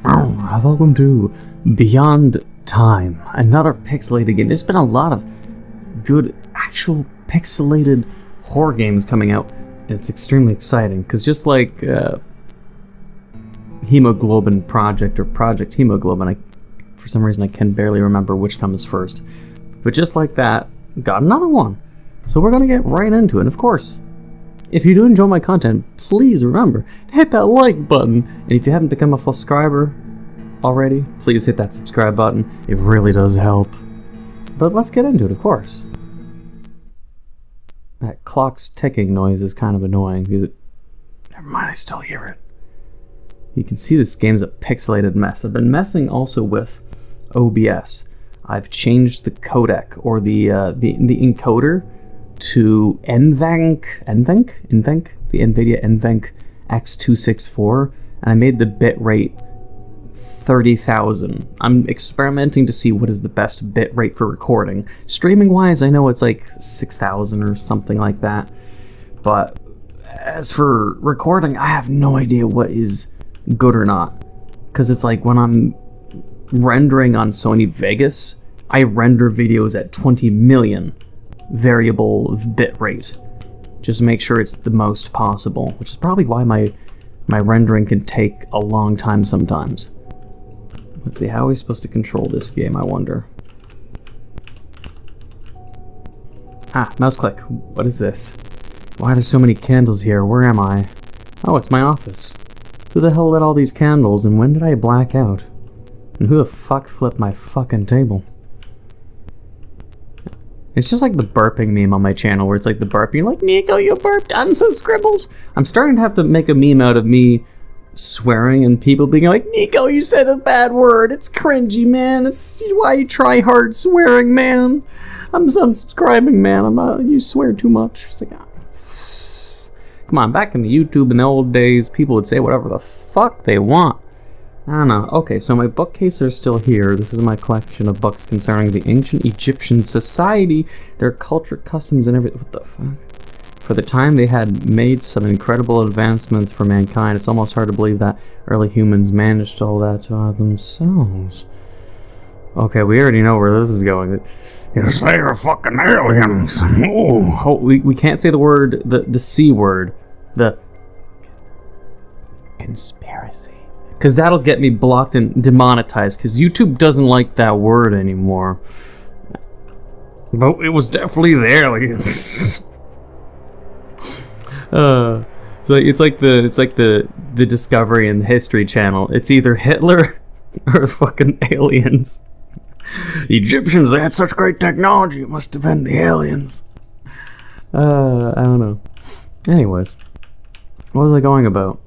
Welcome to Beyond Time, another pixelated game. There's been a lot of good, actual pixelated horror games coming out, and it's extremely exciting, because just like Hemoglobin Project, or Project Hemoglobin, for some reason I can barely remember which comes first, but just like that, got another one. So we're gonna get right into it. Of course, if you do enjoy my content, please remember to hit that like button, and if you haven't become a subscriber already, please hit that subscribe button. It really does help. But let's get into it, of course. That clock's ticking noise is kind of annoying because it... Never mind, I still hear it. You can see this game's a pixelated mess. I've been messing also with OBS. I've changed the codec, or the encoder, to NVENC, the NVIDIA NVENC X264, and I made the bit rate 30,000. I'm experimenting to see what is the best bit rate for recording. Streaming wise, I know it's like 6,000 or something like that, but as for recording, I have no idea what is good or not, because it's like when I'm rendering on Sony Vegas, I render videos at 20 million variable bit rate, just to make sure it's the most possible, which is probably why my rendering can take a long time sometimes. Let's see, how are we supposed to control this game, I wonder? Ah, mouse click. What is this? Why are there so many candles here? Where am I? Oh, it's my office. Who the hell lit all these candles, and when did I black out? And who the fuck flipped my fucking table? It's just like the burping meme on my channel, where it's like the burping, like, Neco, you burped, unsubscribbled. I'm starting to have to make a meme out of me swearing and people being like, Neco, you said a bad word. It's cringy, man. It's why you try hard swearing, man. I'm unsubscribing, man. You swear too much. It's like, come on, back in the YouTube in the old days, people would say whatever the fuck they want. I don't know. Okay, so my bookcases are still here. This is my collection of books concerning the ancient Egyptian society, their culture, customs, and everything. What the fuck? For the time, they had made some incredible advancements for mankind. It's almost hard to believe that early humans managed all that themselves. Okay, we already know where this is going. Yes, they are fucking aliens. Oh, we can't say the word, the C word. The conspiracy. Because that'll get me blocked and demonetized, because YouTube doesn't like that word anymore. But it was definitely the aliens. So it's like the Discovery and History Channel. It's either Hitler or fucking aliens. The Egyptians, they had such great technology, it must have been the aliens. I don't know. Anyways, what was I going about?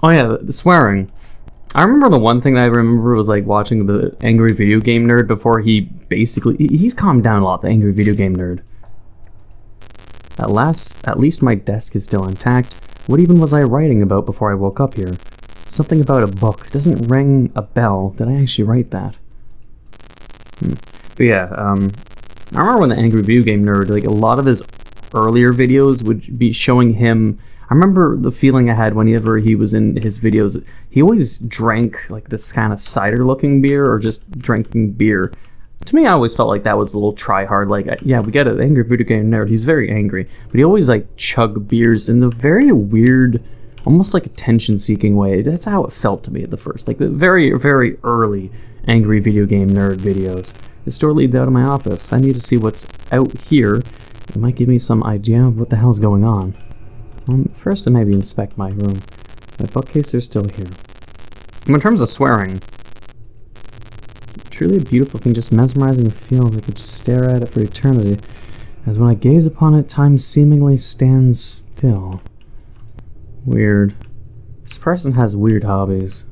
Oh yeah, the swearing. I remember the one thing that I remember was like watching the Angry Video Game Nerd before he's calmed down a lot, the Angry Video Game Nerd. At least my desk is still intact. What even was I writing about before I woke up here? Something about a book. It doesn't ring a bell. Did I actually write that? But yeah, I remember when the Angry Video Game Nerd, like a lot of his earlier videos would be showing him. I remember the feeling I had whenever he was in his videos. He always drank like this kind of cider-looking beer, or just drinking beer. To me, I always felt like that was a little try-hard. Like, yeah, we get it, Angry Video Game Nerd. He's very angry, but he always like chug beers in the very weird, almost like attention-seeking way. That's how it felt to me at the first, like the very, very early Angry Video Game Nerd videos. This door leads out of my office. I need to see what's out here. It might give me some idea of what the hell's going on. First, to maybe inspect my room. My bookcases are still here. In terms of swearing, truly a beautiful thing, just mesmerizing and feels I could stare at it for eternity. As when I gaze upon it, time seemingly stands still. Weird. This person has weird hobbies.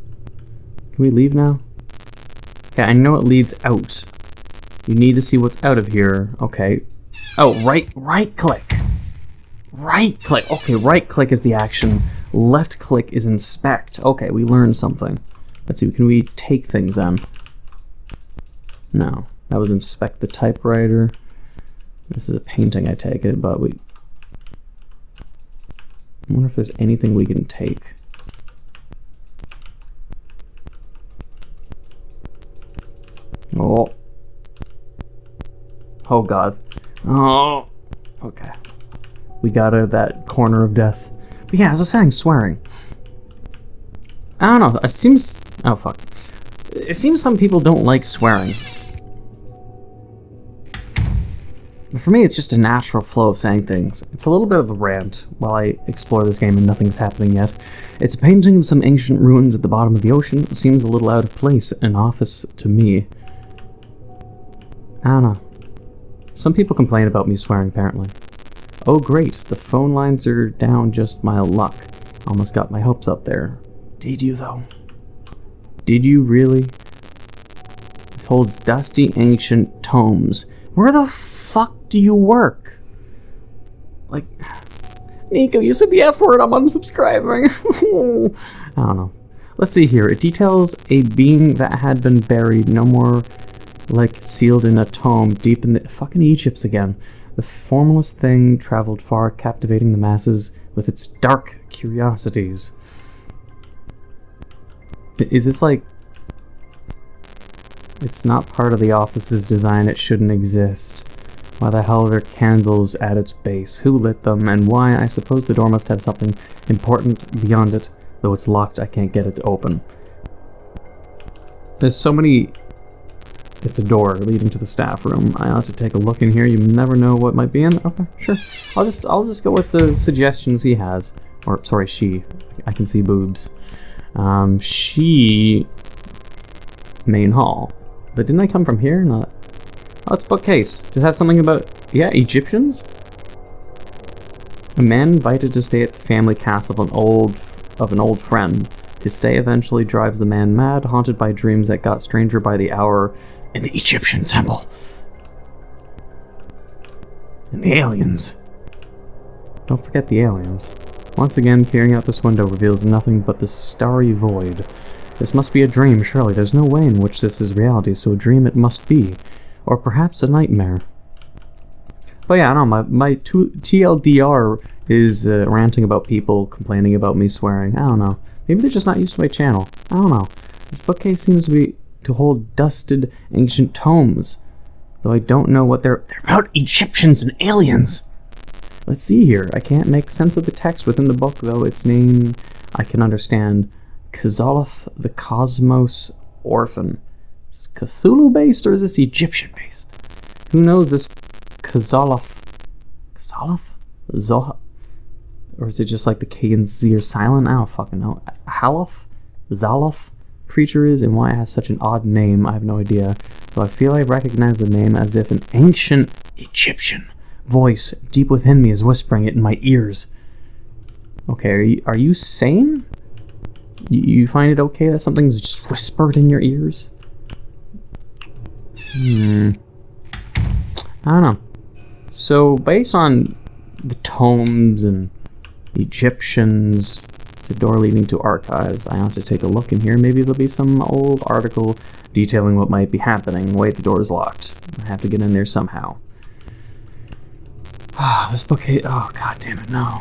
Can we leave now? Okay, I know it leads out. You need to see what's out of here. Okay. Oh, right click. Right click. Okay, right click is the action. Left click is inspect. Okay, we learned something. Let's see, can we take things then? No. That was inspect the typewriter. This is a painting, I take it, but I wonder if there's anything we can take. Oh. Oh god. Oh. Okay. We got out of that corner of death. But yeah, as I was saying, swearing. I don't know, it seems... Oh, fuck. It seems some people don't like swearing. But for me, it's just a natural flow of saying things. It's a little bit of a rant while I explore this game and nothing's happening yet. It's a painting of some ancient ruins at the bottom of the ocean. It seems a little out of place in an office to me. I don't know. Some people complain about me swearing, apparently. Oh great, the phone lines are down, just my luck. Almost got my hopes up there. Did you, though? Did you really? It holds dusty ancient tomes. Where the fuck do you work? Like, Neco, you said the F word, I'm unsubscribing. I don't know. Let's see here. It details a being that had been buried, no more like sealed in a tome deep in the fucking Egypts again. The formless thing traveled far, captivating the masses with its dark curiosities. Is this like... It's not part of the office's design, it shouldn't exist. Why the hell are there candles at its base? Who lit them, and why? I suppose the door must have something important beyond it. Though it's locked, I can't get it to open. There's so many... It's a door leading to the staff room. I ought to take a look in here. You never know what might be in. Okay, sure. I'll just go with the suggestions he has. Or sorry, she. I can see boobs. She... Main hall. But didn't I come from here? Not. Oh, it's a bookcase. Does it have something about... Yeah, Egyptians? A man invited to stay at the family castle of an old friend. His stay eventually drives the man mad, haunted by dreams that got stranger by the hour in the Egyptian temple. And the aliens. Don't forget the aliens. Once again, peering out this window reveals nothing but the starry void. This must be a dream, surely. There's no way in which this is reality, so a dream it must be. Or perhaps a nightmare. But yeah, I don't know, my TLDR is ranting about people complaining about me swearing. I don't know. Maybe they're just not used to my channel. I don't know. This bookcase seems to hold dusted ancient tomes. Though I don't know what they're about Egyptians and aliens. Let's see here. I can't make sense of the text within the book, though its name I can understand. Kazaloth the Cosmos Orphan. Is this Cthulhu-based or is this Egyptian-based? Who knows this Kazaloth? Kazaloth? Zoha? Or is it just like the K and Z are silent? I don't fucking know. Haloth? Zaloth? Creature is and why it has such an odd name, I have no idea. Though I feel I recognize the name as if an ancient Egyptian voice deep within me is whispering it in my ears. Okay, are you sane? You find it okay that something's just whispered in your ears? I don't know. So, based on the tomes and Egyptians, it's a door leading to archives. I have to take a look in here. Maybe there'll be some old article detailing what might be happening. Wait, the door's locked. I have to get in there somehow. Ah, this book... Oh, god damn it, no.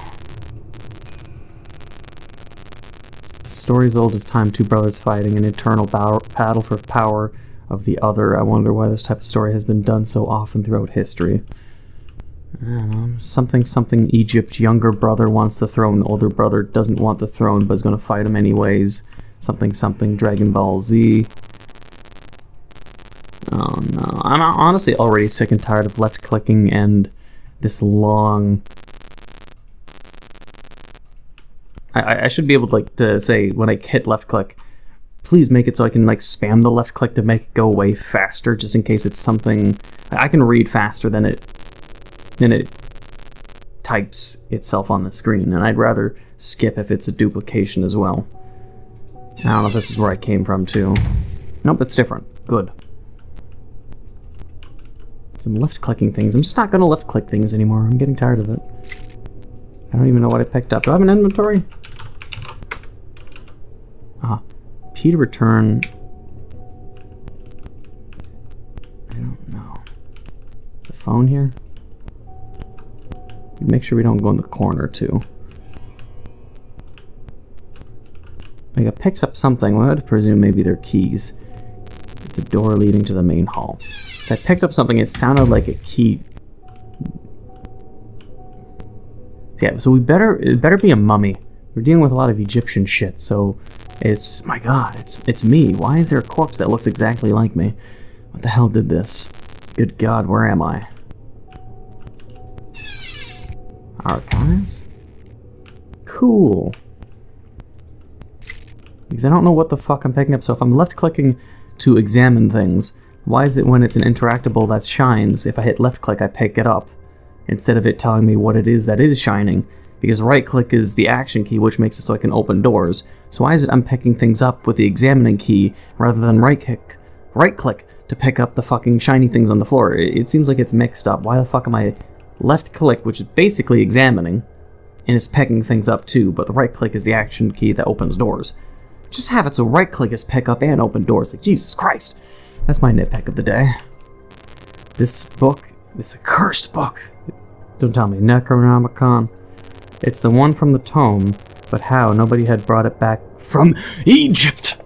The story's old as time, two brothers fighting an eternal battle for power of the other. I wonder why this type of story has been done so often throughout history. I don't know, something Egypt, younger brother wants the throne, older brother doesn't want the throne but is going to fight him anyways. Something Dragon Ball Z. Oh no, I'm honestly already sick and tired of left clicking and this long... I should be able to, like, to say when I hit left click, please make it so I can like spam the left click to make it go away faster, just in case it's something I can read faster than it types itself on the screen, and I'd rather skip if it's a duplication as well. I don't know if this is where I came from too. Nope, it's different. Good. Some left clicking things. I'm just not gonna left click things anymore. I'm getting tired of it. I don't even know what I picked up. Do I have an inventory? P to return. I don't know. Is a phone here? Make sure we don't go in the corner too. Like it picks up something. Well, I would presume maybe they're keys. a door leading to the main hall. So I picked up something, it sounded like a key. Yeah, so it better be a mummy. We're dealing with a lot of Egyptian shit, so it's, my god, it's me. Why is there a corpse that looks exactly like me? What the hell did this? Good god, where am I? Archives? Cool. Because I don't know what the fuck I'm picking up, so if I'm left-clicking to examine things, why is it when it's an interactable that shines, if I hit left-click I pick it up, instead of it telling me what it is that is shining? Because right-click is the action key, which makes it so I can open doors. So why is it I'm picking things up with the examining key, rather than right-click to pick up the fucking shiny things on the floor? It seems like it's mixed up. Why the fuck am I left-click, which is basically examining, and it's picking things up too, but the right-click is the action key that opens doors? Just have it so right-click is pick up and open doors. Like, Jesus Christ. That's my nitpick of the day. This book, this accursed book. Don't tell me, Necronomicon. It's the one from the tome, but how? Nobody had brought it back from Egypt!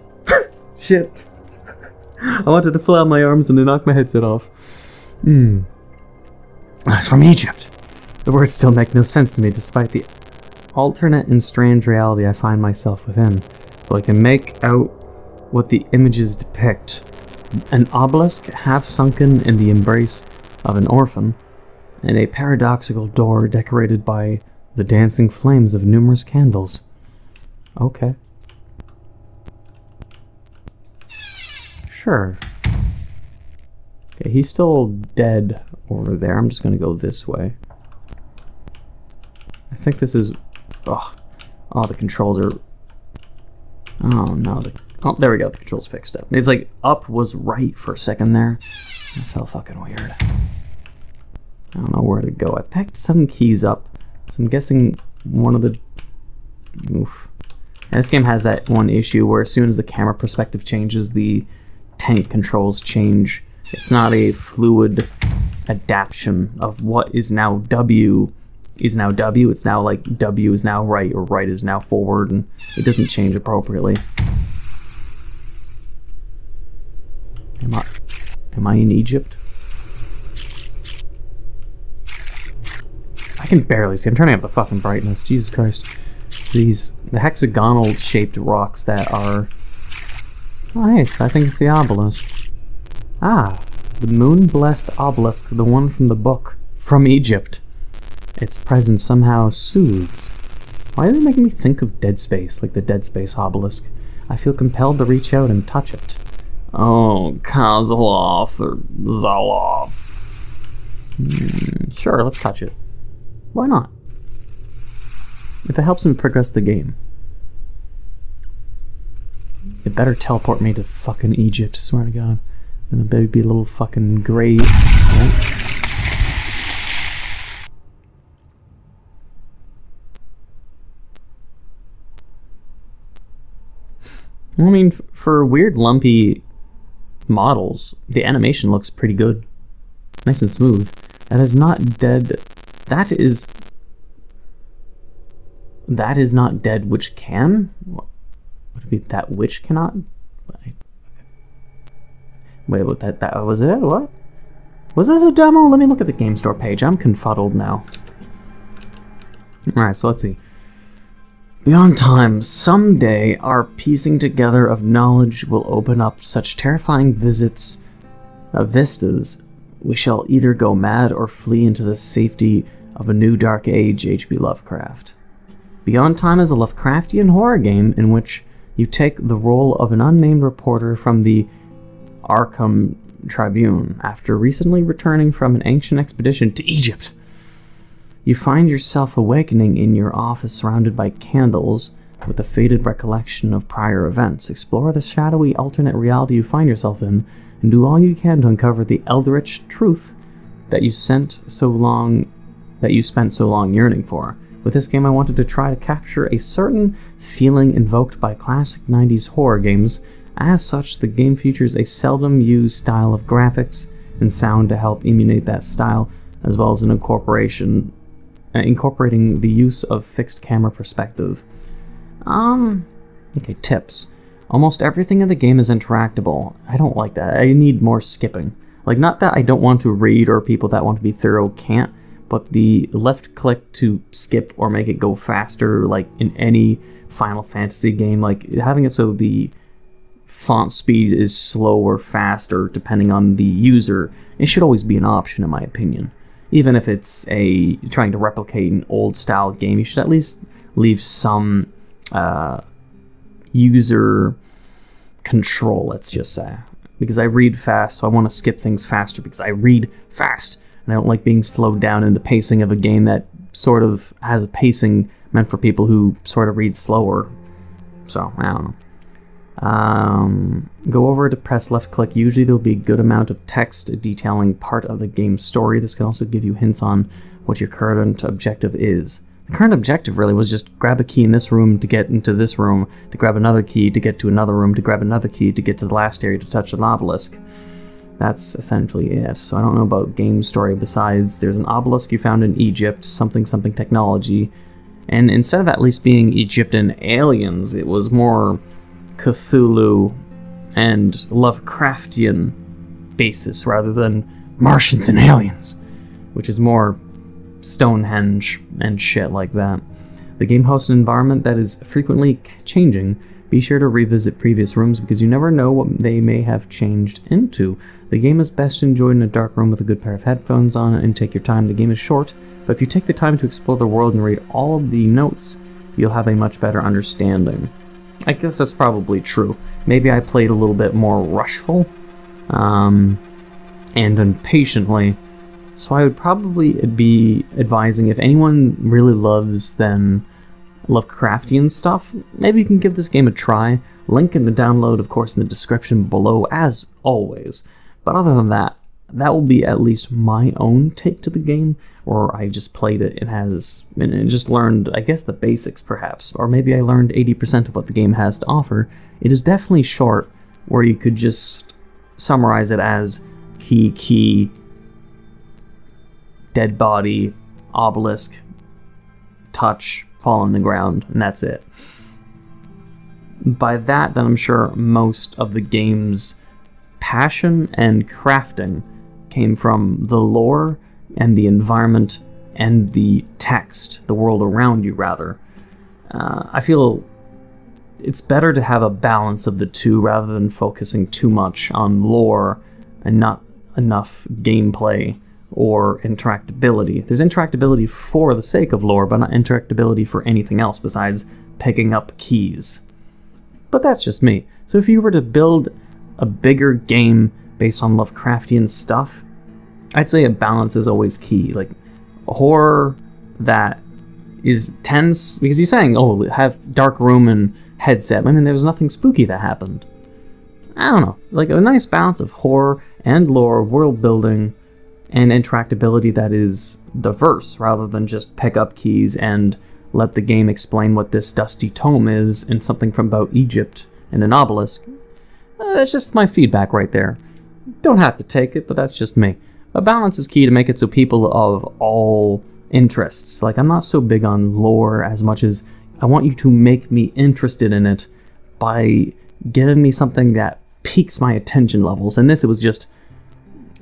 Shit. I wanted to pull out my arms and to knock my headset off. It's from Egypt. The words still make no sense to me, despite the alternate and strange reality I find myself within. So I can make out what the images depict. An obelisk half sunken in the embrace of an orphan, and a paradoxical door decorated by the dancing flames of numerous candles. Okay. Sure. Okay, he's still dead over there. I'm just gonna go this way. I think this is... Oh, the controls are... Oh, no. Oh, there we go. The controls fixed up. It's like up was right for a second there. That felt fucking weird. I don't know where to go. I picked some keys up, so I'm guessing one of the... Oof. And this game has that one issue where as soon as the camera perspective changes, the tank controls change. It's not a fluid adaptation of what is now W is now W. It's now like W is now right, or right is now forward, and it doesn't change appropriately. Am I in Egypt? I can barely see. I'm turning up the fucking brightness. Jesus Christ. The hexagonal shaped rocks that are... Nice, I think it's the obelisk. Ah, the moon-blessed obelisk, the one from the book. From Egypt. Its presence somehow soothes. Why are they making me think of Dead Space, like the Dead Space obelisk? I feel compelled to reach out and touch it. Oh, Kozloff or Zoloff. Sure, let's touch it. Why not? If it helps me progress the game. It better teleport me to fucking Egypt, swear to God. And it better be a little fucking gray... Oh. I mean, for weird lumpy models, the animation looks pretty good. Nice and smooth. That is not dead... That is not dead which can? What would it be that which cannot? Wait, what, that was it? What? Was this a demo? Let me look at the game store page. I'm confuddled now. Alright, so let's see. Beyond time, someday our piecing together of knowledge will open up such terrifying vistas, we shall either go mad or flee into the safety of a new dark age. H.P. Lovecraft. Beyond Time is a Lovecraftian horror game in which you take the role of an unnamed reporter from the Arkham Tribune after recently returning from an ancient expedition to Egypt. You find yourself awakening in your office surrounded by candles with a faded recollection of prior events. Explore the shadowy alternate reality you find yourself in and do all you can to uncover the eldritch truth that you spent so long yearning for. With this game, I wanted to try to capture a certain feeling invoked by classic 90s horror games. As such, the game features a seldom used style of graphics and sound to help emulate that style, as well as an incorporating the use of fixed camera perspective. Okay, tips. Almost everything in the game is interactable. I don't like that. I need more skipping. Like, not that I don't want to read or people that want to be thorough can't, but the left click to skip or make it go faster, like in any Final Fantasy game, like having it so the font speed is slow or fast or depending on the user, it should always be an option in my opinion. Even if it's trying to replicate an old style game, you should at least leave some user control, let's just say. Because I read fast, so I want to skip things faster because I read fast. And I don't like being slowed down in the pacing of a game that sort of has a pacing meant for people who sort of read slower. So, I don't know. Go over to press left click. Usually there'll be a good amount of text detailing part of the game's story. This can also give you hints on what your current objective is. The current objective really was just grab a key in this room to get into this room, to grab another key to get to another room, to grab another key to get to the last area to touch an obelisk. That's essentially it. So I don't know about game story besides there's an obelisk you found in Egypt, something technology, and instead of at least being Egyptian aliens, it was more Cthulhu and Lovecraftian basis rather than Martians and aliens, which is more Stonehenge and shit like that. The game hosts an environment that is frequently changing. Be sure to revisit previous rooms because you never know what they may have changed into. The game is best enjoyed in a dark room with a good pair of headphones on and take your time. The game is short, but if you take the time to explore the world and read all of the notes, you'll have a much better understanding. I guess that's probably true. Maybe I played a little bit more rushful and impatiently, so I would probably be advising if anyone really loves then Lovecraftian stuff, maybe you can give this game a try. Link in the download, of course, in the description below, as always. But other than that, that will be at least my own take to the game, or I just played it and just learned, I guess, the basics, perhaps. Or maybe I learned 80% of what the game has to offer. It is definitely short, where you could just summarize it as key, dead body, obelisk, touch, fall on the ground, and that's it. By that, then I'm sure most of the game's passion and crafting came from the lore and the environment and the text, the world around you, rather. I feel it's better to have a balance of the two rather than focusing too much on lore and not enough gameplay or interactability. There's interactability for the sake of lore, but not interactability for anything else besides picking up keys. But that's just me. So if you were to build a bigger game based on Lovecraftian stuff, I'd say a balance is always key. Like horror that is tense, because you're saying, oh, have dark room and headset. I mean, there was nothing spooky that happened. I don't know. Like a nice balance of horror and lore, world building, and interactability that is diverse, rather than just pick up keys and let the game explain what this dusty tome is and something from about Egypt and an obelisk. That's just my feedback right there. Don't have to take it, but that's just me. A balance is key to make it so people of all interests. Like, I'm not so big on lore as much as I want you to make me interested in it by giving me something that piques my attention levels. And this, it was just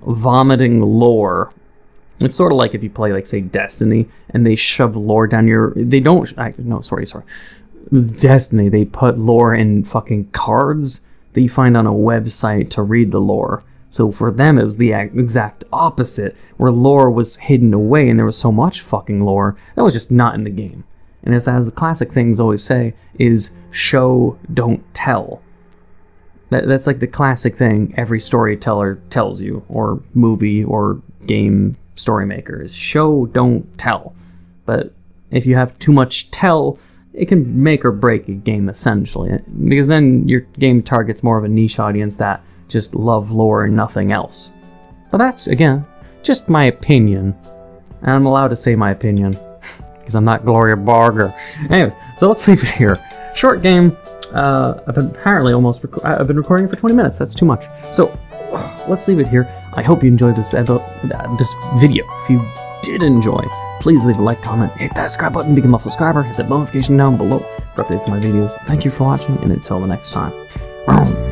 vomiting lore. It's sort of like if you play, like, say, Destiny, and they shove lore down your... They don't... No, sorry. Destiny, they put lore in fucking cards that you find on a website to read the lore. So for them, it was the exact opposite, where lore was hidden away, and there was so much fucking lore that was just not in the game. And it's as the classic things always say, is show, don't tell. That's like the classic thing every storyteller tells you, or movie, or game story maker, is show, don't tell. But if you have too much tell, it can make or break a game, essentially. Because then your game targets more of a niche audience that just love lore and nothing else. But that's, again, just my opinion. And I'm allowed to say my opinion, because I'm not Gloria Barger. Anyways, so let's leave it here. Short game. I've been recording for 20 minutes. That's too much. So let's leave it here. I hope you enjoyed this video. If you did enjoy, please leave a like, comment, hit that subscribe button, become a subscriber, hit that notification down below for updates on my videos. Thank you for watching, and until the next time. Vroom.